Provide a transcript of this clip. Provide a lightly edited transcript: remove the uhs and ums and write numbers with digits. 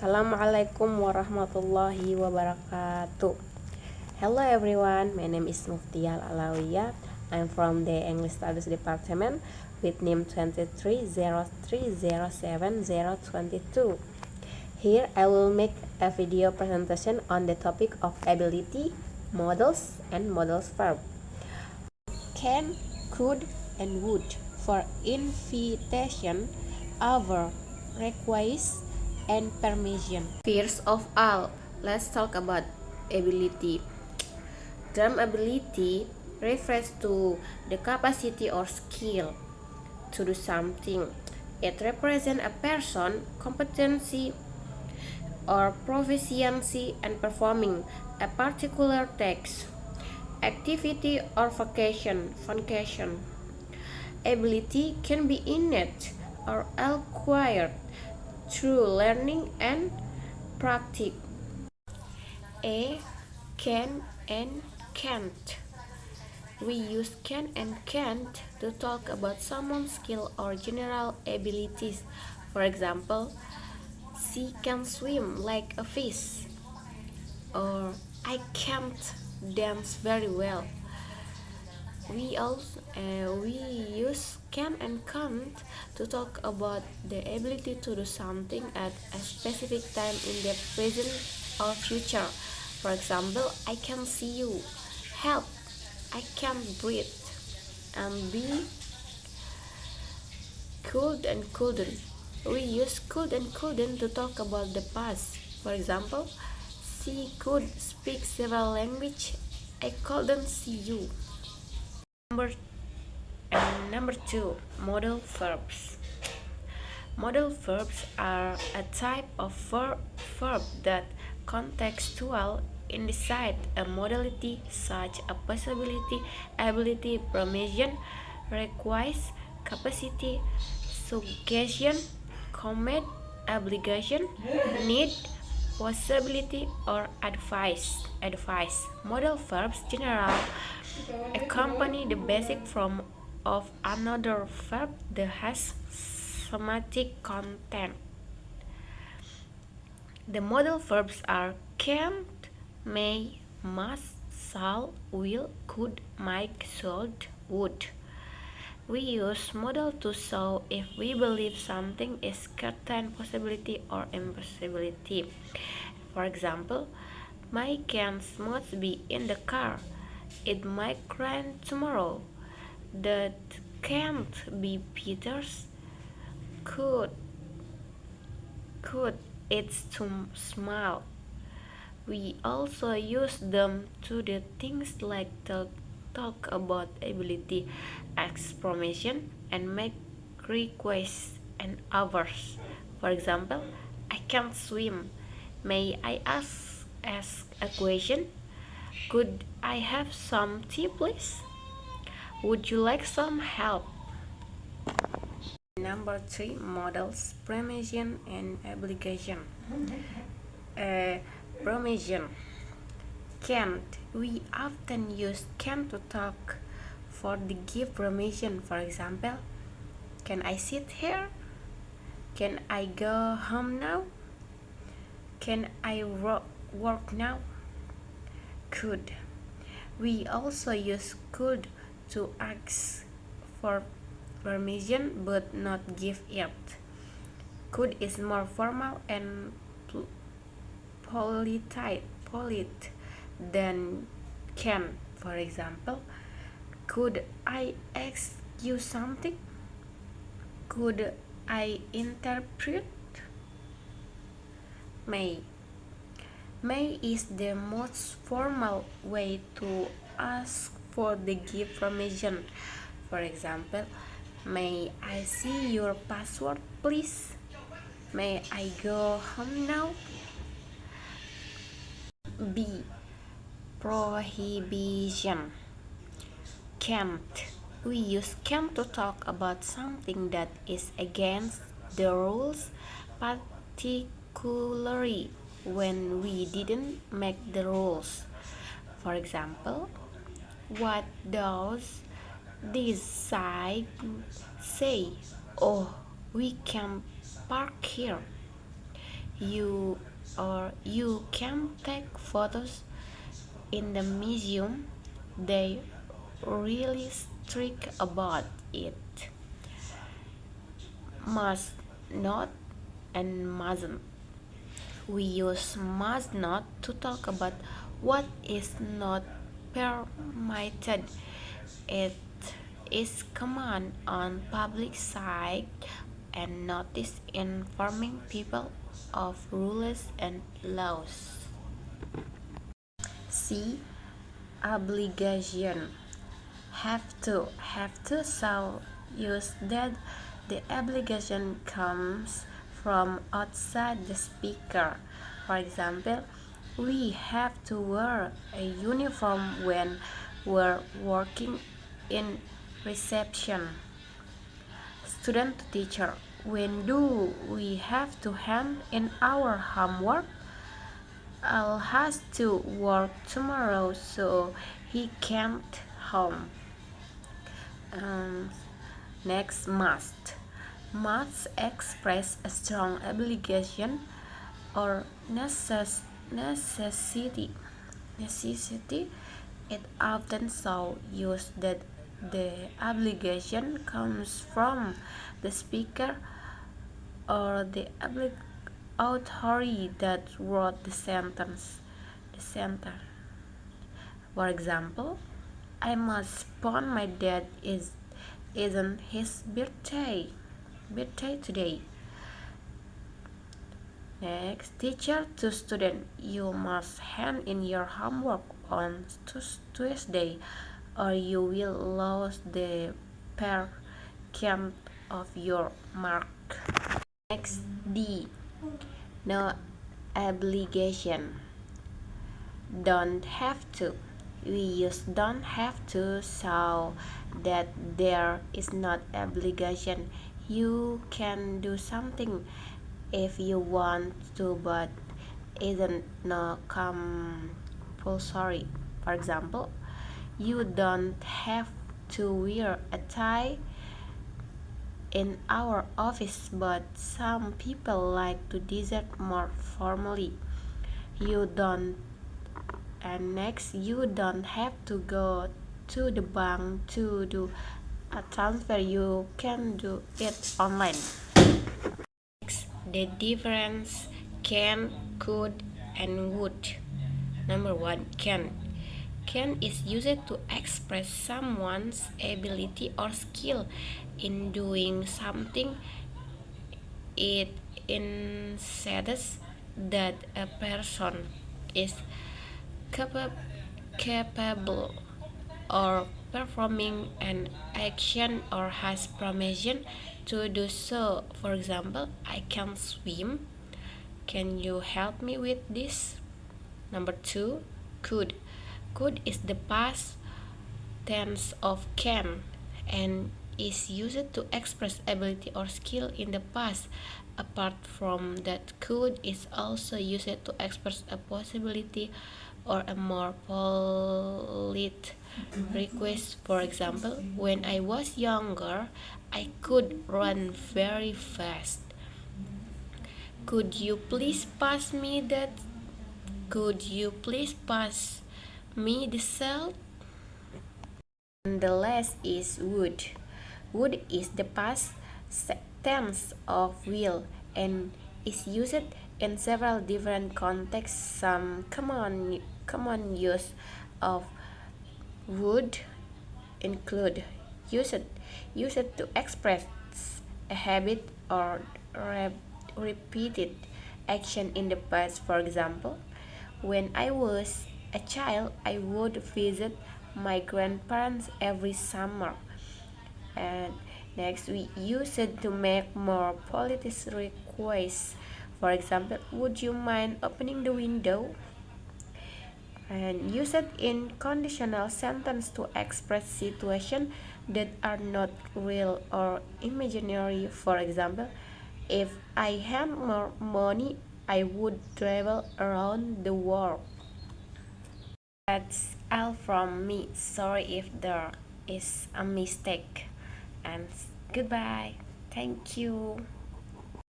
Assalamualaikum warahmatullahi wabarakatuh. Hello everyone, my name is Muftiah Al Alawiyah. I'm from the English Studies Department with NIM 2303070022. Here I will make a video presentation on the topic of ability, models, and modals verb. Can, could, and would for invitation, over, request, and permission. First of all, let's talk about ability. Term ability refers to the capacity or skill to do something. It represents a person competency or proficiency in performing a particular task, activity, or function. Ability can be innate or acquired through learning and practice. Can and can't. We use can and can't to talk about someone's skill or general abilities. For example, she can swim like a fish, or I can't dance very well. We use can and can't to talk about the ability to do something at a specific time in the present or future. For example, I can see you. Help, I can't breathe. And B, could and couldn't. We use could and couldn't to talk about the past. For example, she could speak several languages. I couldn't see you. Number two, modal verbs. Modal verbs are a type of verb that contextual indicate a modality such as possibility, ability, permission, request, capacity, suggestion, command, obligation, need, possibility, or advice. Modal verbs generally accompany the basic form of another verb that has semantic content. The modal verbs are can't, may, must, shall, will, could, might, should, would. We use modal to show if we believe something is certain possibility or impossibility. For example, my cans must be in the car. It might rain tomorrow. That can't be Peter's. Could it's too small. We also use them to do things like talk about ability, ask permission, and make requests and others. For example, I can't swim. May I ask a question? Could I have some tea, please? Would you like some help? Number three, models, permission, and obligation. Permission. Can't. We often use can to talk for the give permission. For example, can I sit here? Can I go home now? Can I work now? Could. We also use could to ask for permission but not give it. Could is more formal and polite than can. For example, could I ask you something? Could I interpret? May. May is the most formal way to ask for the give permission. For example, may I see your password, please? May I go home now? B. Prohibition. Can't. We use can't to talk about something that is against the rules, particularly when we didn't make the rules. For example, what does this sign say? Oh, we can park here. You you can take photos in the museum. They really strict about it. Must not and mustn't. We use must not to talk about what is not permitted. It is common on public site and notice informing people of rules and laws. C. Obligation. Have to so use that the obligation comes from outside the speaker. For example, we have to wear a uniform when we're working in reception. Student to teacher, when do we have to hand in our homework? Al has to work tomorrow, so he can't home. Um, Next, must. Must express a strong obligation or necessity. It often so used that the obligation comes from the speaker or the authority that wrote the sentence. For example, I must phone my dad. Isn't his birthday today. Next, teacher to student, you must hand in your homework on Tuesday or you will lose the per count of your mark. Next, D. No obligation. Don't have to. We use don't have to so that there is not obligation. You can do something if you want to, but isn't no compulsory. For example, you don't have to wear a tie in our office, but some people like to dress more formally. You don't And next, you don't have to go to the bank to do a transfer. You can do it online. Next, the difference can, could, and would. Number one, can. Can is used to express someone's ability or skill in doing something. It indicates that a person is capable or performing an action or has permission to do so. For example, I can swim. Can you help me with this? Number two, could. Could is the past tense of can and is used to express ability or skill in the past. Apart from that, could is also used to express a possibility or a more polite request. For example, when I was younger, I could run very fast. Could you please pass me that? Could you please pass me the salt? And the last is would. Would is the past tense of will and is used in several different contexts. Some common use of would include used to express a habit or repeated action in the past. For example, when I was a child, I would visit my grandparents every summer. And next, we use it to make more polite requests. For example, would you mind opening the window? And use it in conditional sentence to express situations that are not real or imaginary. For example, if I had more money, I would travel around the world. That's all from me. Sorry if there is a mistake. And goodbye. Thank you.